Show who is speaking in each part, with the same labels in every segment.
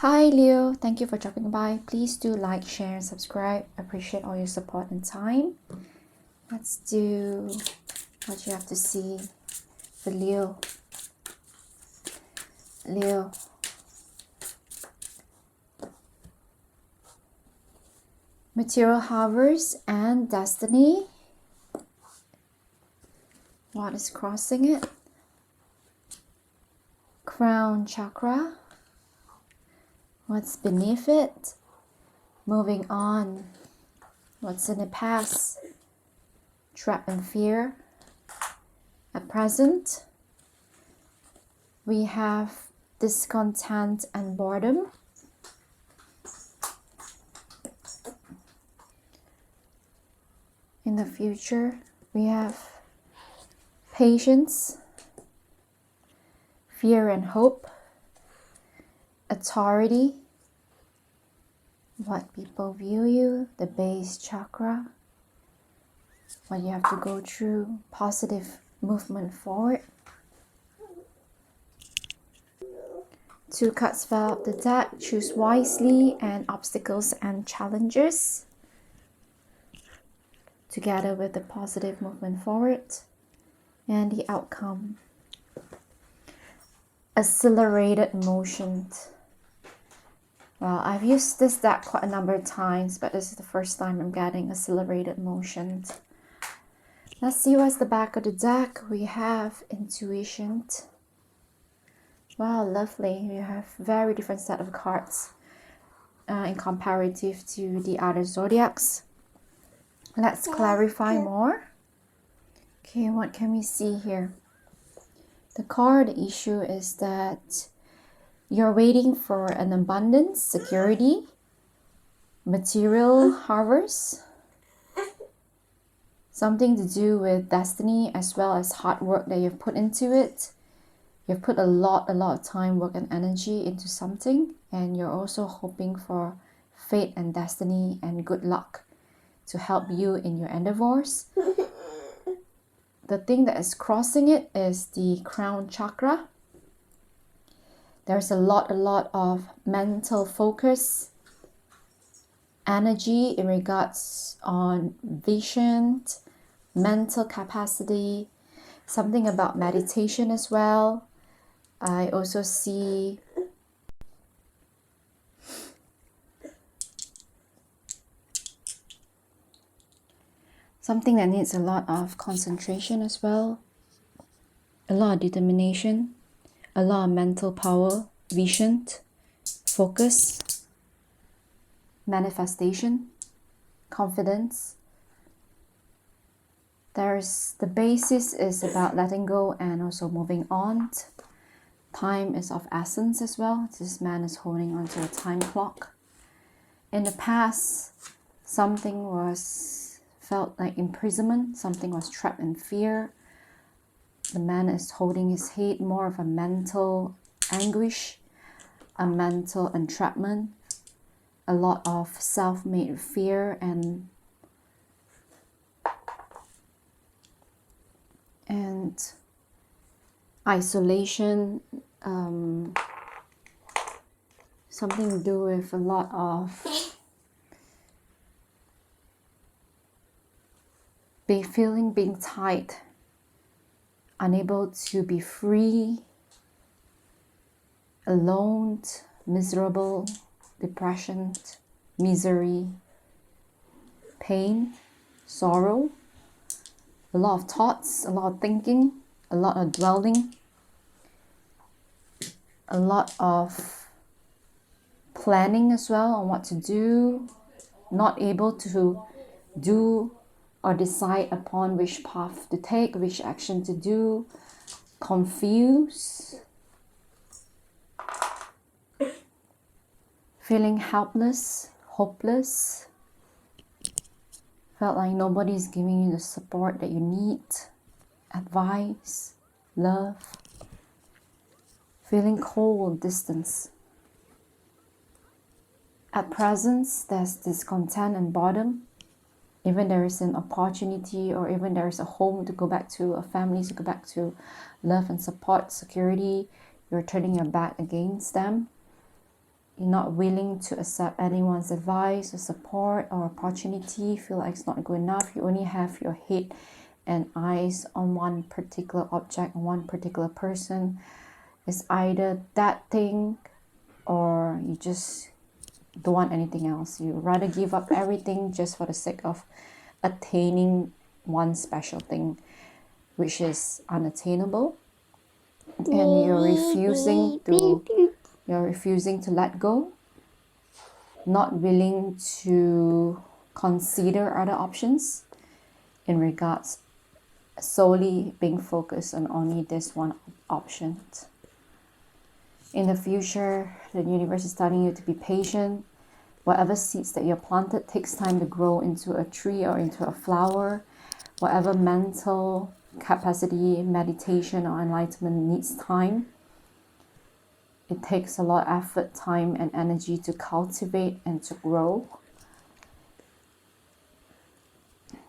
Speaker 1: Hi Leo, thank you for dropping by. Please do like, share, and subscribe. Appreciate all your support and time. Let's do what you have to see for Leo. Leo. Material harvest and destiny. What is crossing it? Crown chakra. What's beneath it? Moving on. What's in the past? Trap and fear. At present, we have discontent and boredom. In the future, we have patience, fear and hope, authority, what people view you, the base chakra, what you have to go through, positive movement forward. Two cards fell out the deck, choose wisely, and obstacles and challenges, together with the positive movement forward, and the outcome. Accelerated motion. Well, I've used this deck quite a number of times, but this is the first time I'm getting accelerated motion. Let's see what's the back of the deck. We have intuition. Wow, lovely. We have very different set of cards in comparative to the other zodiacs. Let's clarify more. Okay, what can we see here? The card issue is that you're waiting for an abundance, security, material harvest, something to do with destiny as well as hard work that you've put into it. You've put a lot of time, work and energy into something, and you're also hoping for fate and destiny and good luck to help you in your endeavors. The thing that is crossing it is the crown chakra. There's a lot of mental focus, energy in regards on vision, mental capacity, something about meditation as well. I also see something that needs a lot of concentration as well, a lot of determination, a lot of mental power, vision, focus, manifestation, confidence. There's the basis is about letting go and also moving on. Time is of essence as well. This man is holding onto a time clock. In the past, something was felt like imprisonment, something was trapped in fear. The man is holding his head, more of a mental anguish, a mental entrapment, a lot of self-made fear and isolation, something to do with a lot of being tied, unable to be free, alone, miserable, depression, misery, pain, sorrow, a lot of thoughts, a lot of thinking, a lot of dwelling, a lot of planning as well on what to do, not able to do or decide upon which path to take, which action to do, confused, feeling helpless, hopeless, felt like nobody's giving you the support that you need, advice, love, feeling cold, distance. At present, there's discontent and boredom. Even there is an opportunity or even there is a home to go back to, a family to go back to, love and support, security, you're turning your back against them. You're not willing to accept anyone's advice or support or opportunity. Feel like it's not good enough. You only have your head and eyes on one particular object, on one particular person. It's either that thing or you just don't want anything else. You rather give up everything just for the sake of attaining one special thing, which is unattainable. And you're refusing to let go, not willing to consider other options in regards solely being focused on only this one option. In the future, the universe is telling you to be patient. Whatever seeds that you're planted takes time to grow into a tree or into a flower. Whatever mental capacity, meditation, or enlightenment needs time. It takes a lot of effort, time, and energy to cultivate and to grow.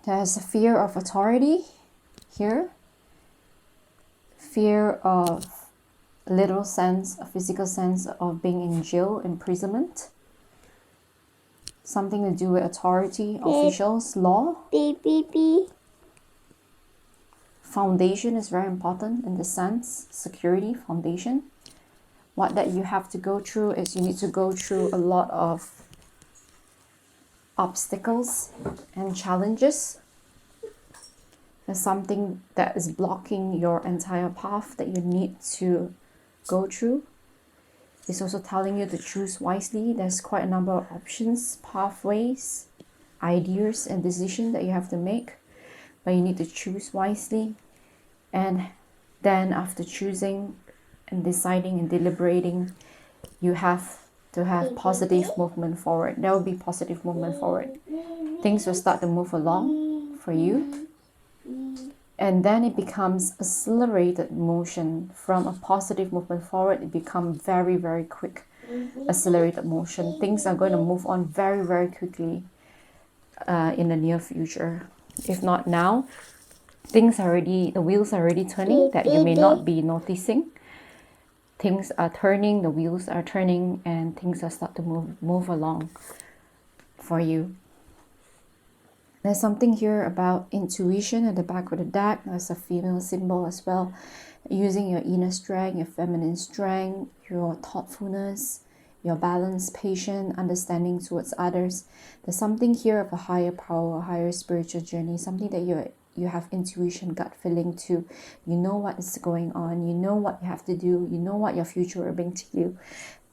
Speaker 1: There's a fear of authority here. Fear of literal sense, a physical sense of being in jail, imprisonment. Something to do with authority, officials, law. Foundation is very important in this sense. Security, foundation. What that you have to go through is you need to go through a lot of obstacles and challenges. There's something that is blocking your entire path that you need to go through. It's also telling you to choose wisely. There's quite a number of options, pathways, ideas, and decisions that you have to make, but you need to choose wisely. And then after choosing and deciding and deliberating, you have to have positive movement forward. There will be positive movement forward. Things will start to move along for you. And then it becomes accelerated motion. From a positive movement forward, it becomes very, very quick accelerated motion. Things are going to move on very, very quickly in the near future. If not now, the wheels are already turning that you may not be noticing. Things are turning, the wheels are turning, and things are start to move along for you. There's something here about intuition at the back of the deck. There's a female symbol as well. Using your inner strength, your feminine strength, your thoughtfulness, your balance, patience, understanding towards others. There's something here of a higher power, a higher spiritual journey, something that you have intuition, gut feeling to. You know what is going on. You know what you have to do. You know what your future will bring to you.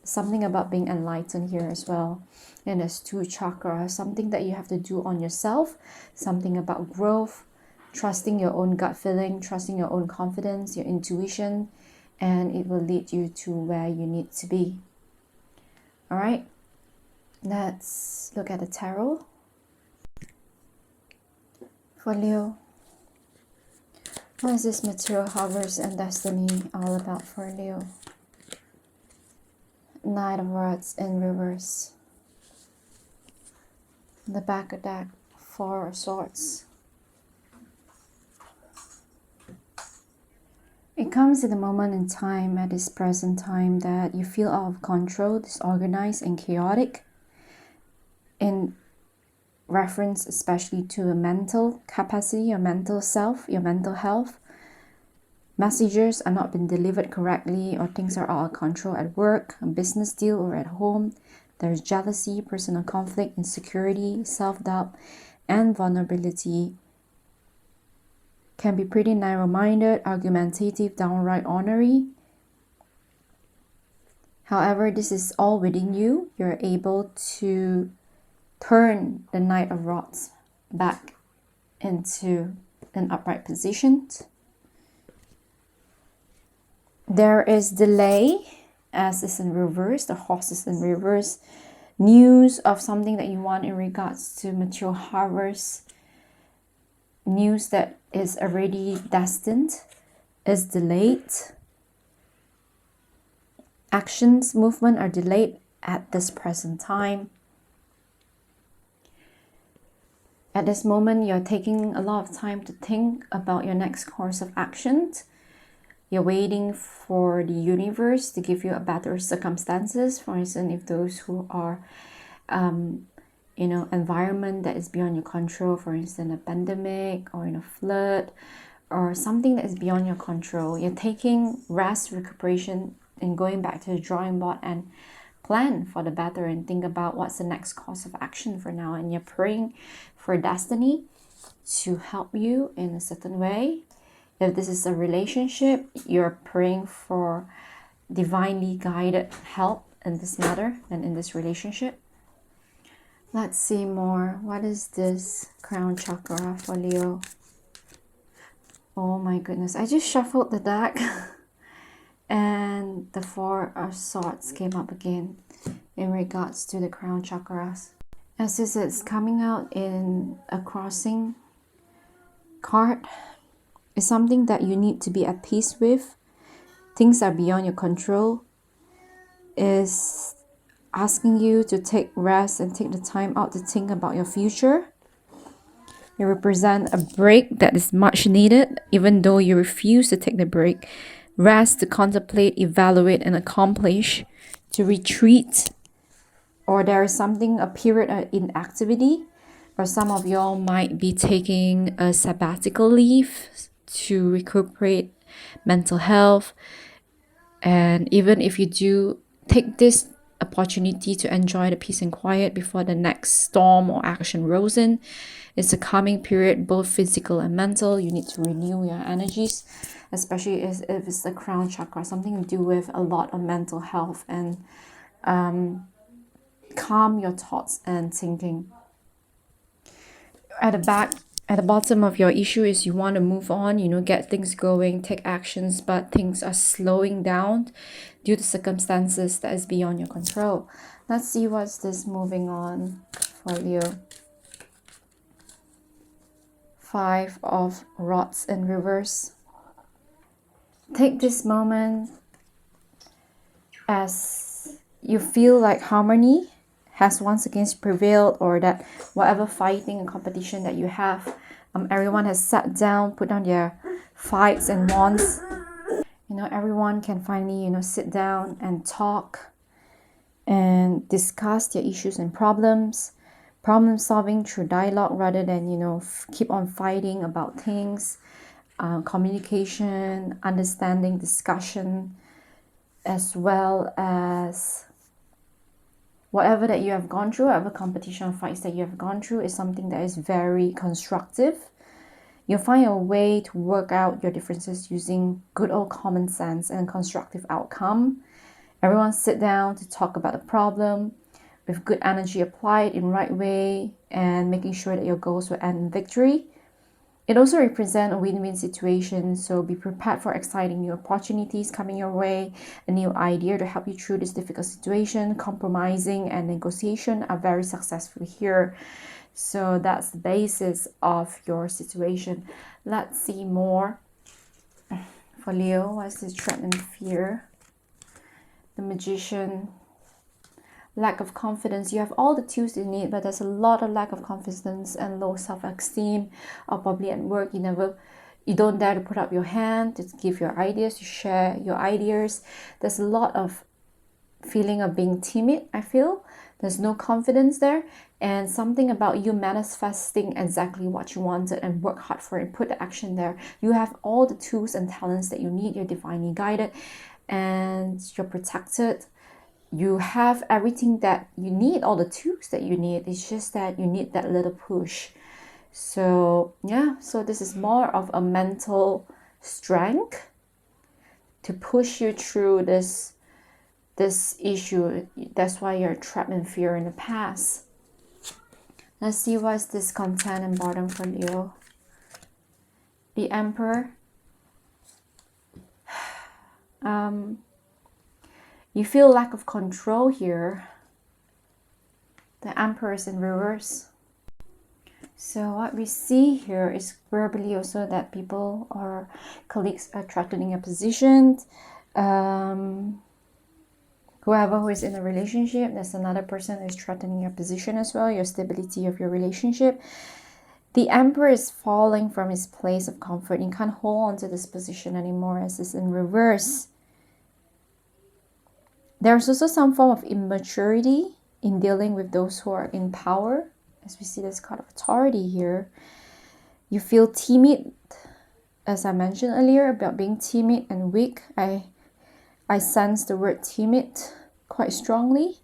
Speaker 1: Something about being enlightened here as well. And there's 2 chakras, something that you have to do on yourself, something about growth, trusting your own gut feeling, trusting your own confidence, your intuition, and it will lead you to where you need to be. All right, let's look at the tarot for Leo. What is this material harvest and destiny all about for Leo? Knight of Rods in reverse. The back of deck, 4 of Swords. It comes at a moment in time, at this present time, that you feel out of control, disorganized and chaotic, in reference especially to a mental capacity, your mental self, your mental health. Messages are not being delivered correctly, or things are out of control at work, a business deal, or at home. There's jealousy, personal conflict, insecurity, self-doubt, and vulnerability. Can be pretty narrow-minded, argumentative, downright ornery. However, this is all within you. You're able to turn the Knight of Rods back into an upright position. There is delay, as is in reverse, the horse is in reverse. News of something that you want in regards to material harvest. News that is already destined is delayed. Actions, movement are delayed at this present time. At this moment, you're taking a lot of time to think about your next course of action. You're waiting for the universe to give you a better circumstances. For instance, if those who are environment that is beyond your control, for instance, a pandemic or in a flood or something that is beyond your control, you're taking rest, recuperation, and going back to the drawing board and plan for the better and think about what's the next course of action for now. And you're praying for destiny to help you in a certain way. If this is a relationship, you're praying for divinely guided help in this matter and in this relationship. Let's see more. What is this crown chakra for Leo? Oh my goodness, I just shuffled the deck and the Four of Swords came up again in regards to the crown chakras. As this is coming out in a crossing card, it's something that you need to be at peace with. Things are beyond your control. Is asking you to take rest and take the time out to think about your future. It represents a break that is much needed, even though you refuse to take the break. Rest to contemplate, evaluate, and accomplish, to retreat, or there is something, a period of inactivity, or some of y'all might be taking a sabbatical leave to recuperate mental health. And even if you do take this opportunity to enjoy the peace and quiet before the next storm or action rolls in, it's a calming period, both physical and mental. You need to renew your energies, especially if it's the crown chakra, something to do with a lot of mental health and calm your thoughts and thinking. At the bottom of your issue is you want to move on, get things going, take actions, but things are slowing down due to circumstances that is beyond your control. Let's see what's this moving on for Leo. Five of Rods in reverse. Take this moment as you feel like harmony has once again prevailed, or that whatever fighting and competition that you have, everyone has sat down, put down their fights and wants. Everyone can finally, sit down and talk and discuss their issues and problems. Problem solving through dialogue rather than, keep on fighting about things. Communication, understanding, discussion, as well as whatever that you have gone through, whatever competition or fights that you have gone through is something that is very constructive. You'll find a way to work out your differences using good old common sense and constructive outcome. Everyone sit down to talk about the problem with good energy applied in right way and making sure that your goals will end in victory. It also represents a win-win situation, so be prepared for exciting new opportunities coming your way. A new idea to help you through this difficult situation. Compromising and negotiation are very successful here. So that's the basis of your situation. Let's see more for Leo. What's this threat and fear? The Magician. Lack of confidence. You have all the tools you need, but there's a lot of lack of confidence and low self-esteem, or probably at work you don't dare to put up your hand to give your ideas, to share your ideas. There's a lot of feeling of being timid. I feel there's no confidence there, and something about you manifesting exactly what you wanted and work hard for it and put the action there. You have all the tools and talents that you need. You're divinely guided and you're protected. You have everything that you need, all the tools that you need. It's just that you need that little push. So yeah, so this is more of a mental strength to push you through this issue. That's why you're trapped in fear in the past. Let's see what's this content and bottom for Leo. The Emperor. You feel lack of control here. The Emperor is in reverse. So what we see here is verbally also that people or colleagues are threatening your position. Whoever who is in a relationship, there's another person who is threatening your position as well, your stability of your relationship. The Emperor is falling from his place of comfort. You can't hold on to this position anymore, as it's in reverse. There's also some form of immaturity in dealing with those who are in power, as we see this card of authority here. You feel timid, as I mentioned earlier, about being timid and weak. I sense the word timid quite strongly.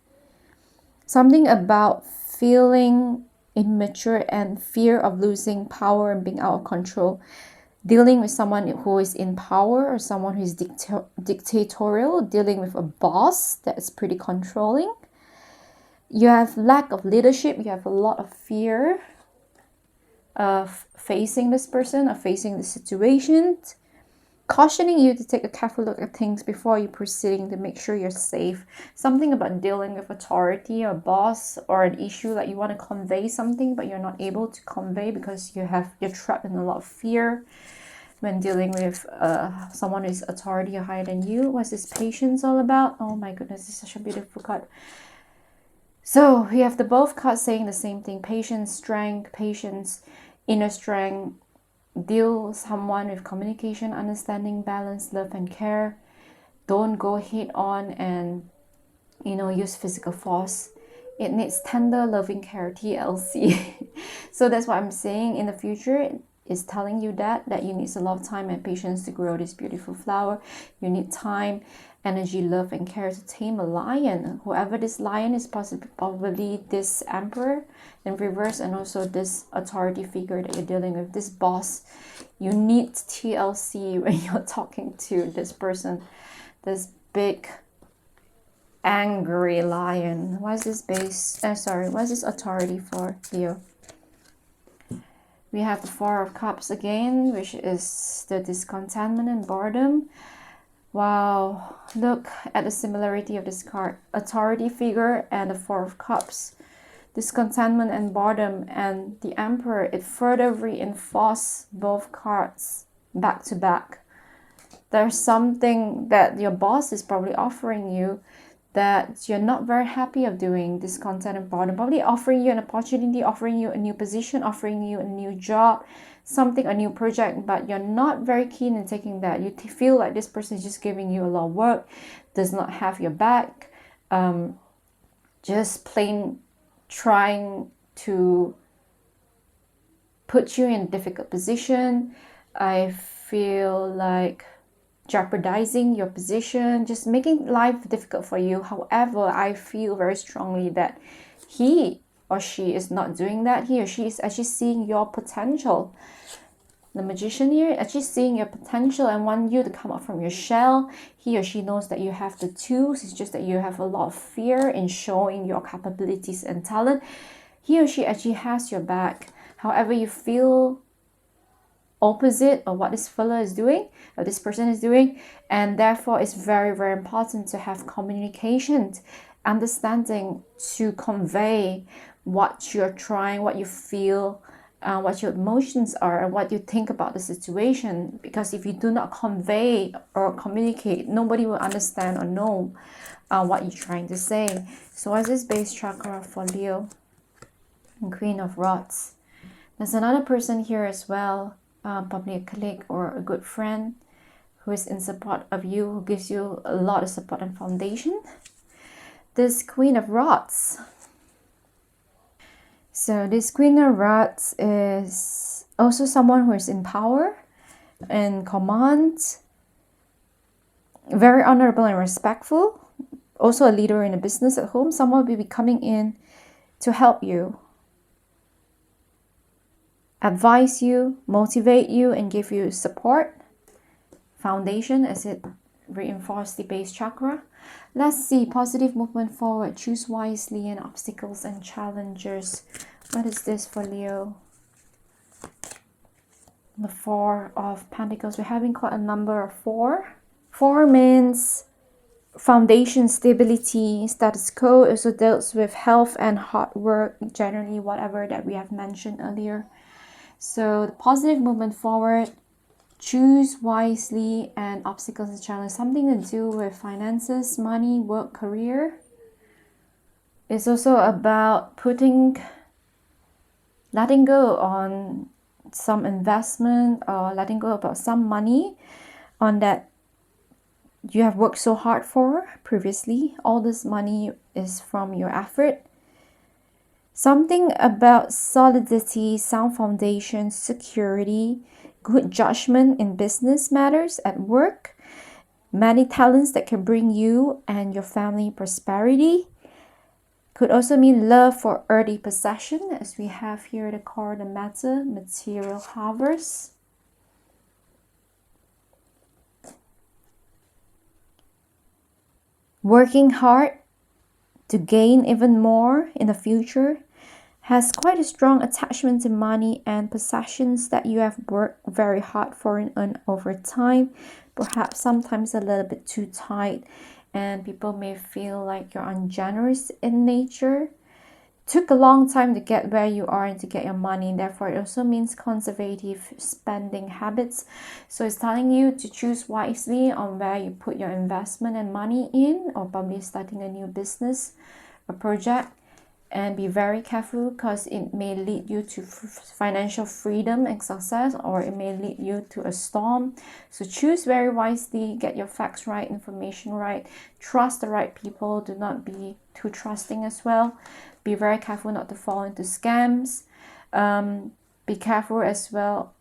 Speaker 1: Something about feeling immature and fear of losing power and being out of control. Dealing with someone who is in power or someone who is dictatorial, dealing with a boss that is pretty controlling. You have lack of leadership. You have a lot of fear of facing this person, of facing the situation. Cautioning you to take a careful look at things before you proceeding to make sure you're safe. Something about dealing with authority or boss or an issue that you want to convey something but you're not able to convey because you're trapped in a lot of fear when dealing with someone who's authority or higher than you. What's this patience all about? Oh my goodness, it's such a beautiful card. So we have the both cards saying the same thing. Patience, strength, patience, inner strength. Deal with someone with communication, understanding, balance, love, and care. Don't go head on and, use physical force. It needs tender, loving care, TLC. So that's what I'm saying. In the future, is telling you that you need a lot of time and patience to grow this beautiful flower. You need time, energy, love, and care to tame a lion. Whoever this lion is, probably this Emperor in reverse, and also this authority figure that you're dealing with, this boss. You need TLC when you're talking to this person, this big angry lion. Why is this why is this authority for you? We have the Four of Cups again, which is the discontentment and boredom. Wow, look at the similarity of this card. Authority figure and the Four of Cups. Discontentment and boredom and the Emperor. It further reinforces both cards back to back. There's something that your boss is probably offering you that you're not very happy of doing. Discontent and boredom, probably offering you an opportunity, offering you a new position, offering you a new job, something, a new project, but you're not very keen in taking that. You feel like this person is just giving you a lot of work, does not have your back, just plain trying to put you in a difficult position. I feel like jeopardizing your position, just making life difficult for you. However, I feel very strongly that he or she is not doing that. He or she is actually seeing your potential. The Magician here, actually seeing your potential and want you to come out from your shell. He or she knows that you have the tools. It's just that you have a lot of fear in showing your capabilities and talent. He or she actually has your back. However, you feel opposite of what this fella is doing, or this person is doing, and therefore it's very, very important to have communication, understanding to convey what you're trying, what you feel, what your emotions are, and what you think about the situation. Because if you do not convey or communicate, nobody will understand or know what you're trying to say. So what's this base chakra for Leo and Queen of Rods? There's another person here as well, probably a colleague or a good friend who is in support of you, who gives you a lot of support and foundation. This Queen of Rods. So this Queen of Rods is also someone who is in power and command, very honorable and respectful, also a leader in a business at home. Someone will be coming in to help you, advise you, motivate you, and give you support, foundation, as it reinforces the base chakra. Let's see, positive movement forward, choose wisely, and obstacles and challenges. What is this for Leo? The Four of Pentacles. We're having quite a number of four. Four means foundation, stability, status quo. It also deals with health and hard work, generally whatever that we have mentioned earlier. So the positive movement forward, choose wisely, and obstacles and challenges, something to do with finances, money, work, career. It's also about putting letting go on some investment or letting go about some money on that you have worked so hard for previously. All this money is from your effort. Something about solidity, sound foundation, security, good judgment in business matters at work, many talents that can bring you and your family prosperity. Could also mean love for earthly possession, as we have here the card, the matter, material harvest. Working hard to gain even more in the future, has quite a strong attachment to money and possessions that you have worked very hard for and earned over time. Perhaps sometimes a little bit too tight, and people may feel like you're ungenerous in nature. Took a long time to get where you are and to get your money. Therefore, it also means conservative spending habits. So it's telling you to choose wisely on where you put your investment and money in, or probably starting a new business or project. And be very careful, because it may lead you to financial freedom and success, or it may lead you to a storm. So choose very wisely, get your facts right, information right, trust the right people, do not be too trusting as well. Be very careful not to fall into scams. Be careful as well.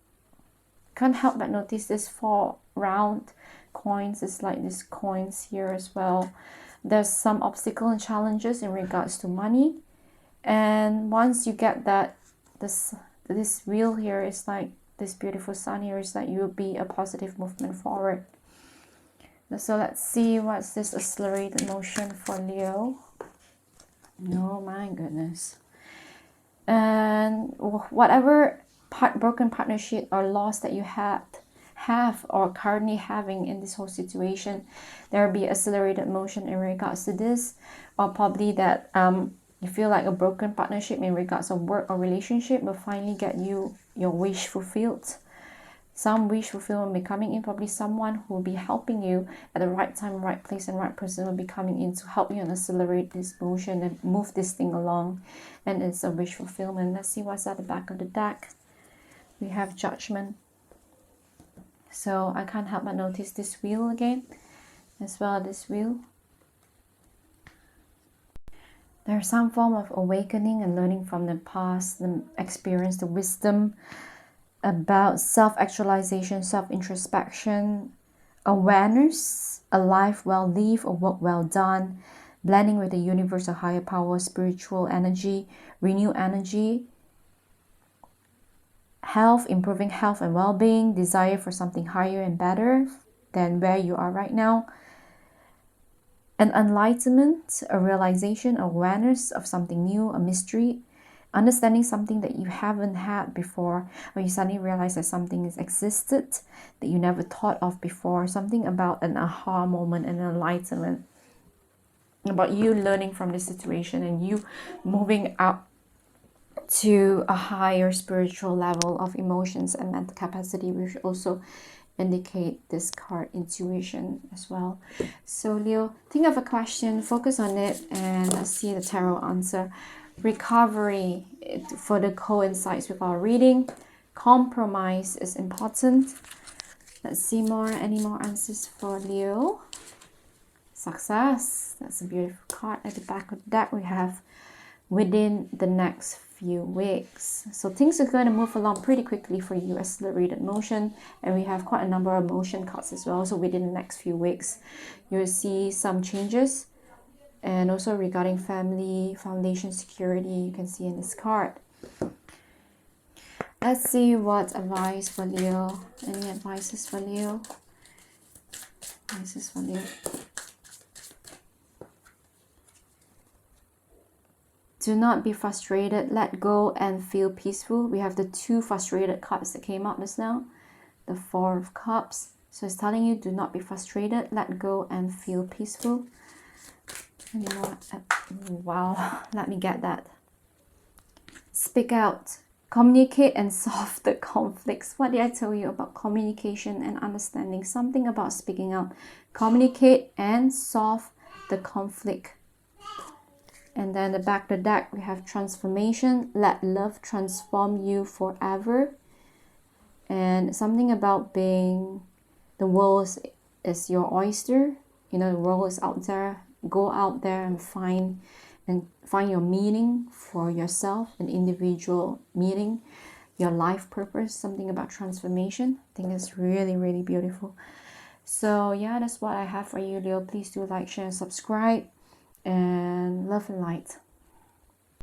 Speaker 1: Can't help but notice this 4 round coins. It's like these coins here as well. There's some obstacle and challenges in regards to money. And once you get that, this wheel here is like this beautiful sun here, is that you'll be a positive movement forward. So let's see what's this accelerated motion for Leo. Oh my goodness. And whatever broken partnership or loss that you have or currently having in this whole situation, there will be accelerated motion in regards to this, or probably that you feel like a broken partnership in regards of work or relationship will finally get you your wish fulfilled. Some wish fulfillment will be coming in, probably someone who will be helping you at the right time, right place, and right person will be coming in to help you and accelerate this motion and move this thing along. And it's a wish fulfillment. Let's see what's at the back of the deck. We have Judgment. So I can't help but notice this wheel again, as well as this wheel. There's some form of awakening and learning from the past, the experience, the wisdom about self-actualization, self-introspection, awareness, a life well lived, a work well done, blending with the universe, a higher power, spiritual energy, renewed energy, health, improving health and well-being, desire for something higher and better than where you are right now, an enlightenment, a realization, awareness of something new, a mystery, understanding something that you haven't had before, or you suddenly realize that something has existed that you never thought of before, something about an aha moment, an enlightenment, about you learning from this situation and you moving up to a higher spiritual level of emotions and mental capacity, which also indicate this card intuition as well. So Leo, think of a question, focus on it, and let's see the tarot answer. Recovery, it further coincides with our reading. Compromise is important. Let's see any more answers for Leo. Success, that's a beautiful card. At the back of the deck we have within the next few weeks. So things are going to move along pretty quickly for you, accelerated motion, and we have quite a number of motion cards as well. So within the next few weeks you'll see some changes, and also regarding family, foundation, security, you can see in this card. Let's see what advice for Leo. Any advices for Leo? Advices for Leo. Do not be frustrated, let go and feel peaceful. We have the 2 frustrated cards that came up just now, the 4 of Cups. So it's telling you, do not be frustrated, let go and feel peaceful. Any more? Wow, let me get that. Speak out, communicate and solve the conflicts. What did I tell you about communication and understanding? Something about speaking out. Communicate and solve the conflict. And then the back of the deck, we have transformation. Let love transform you forever. And something about being, the world is your oyster. You know, the world is out there. Go out there and find your meaning for yourself, an individual meaning, your life purpose, something about transformation. I think it's really, really beautiful. So yeah, that's what I have for you, Leo. Please do like, share, and subscribe, and love and light.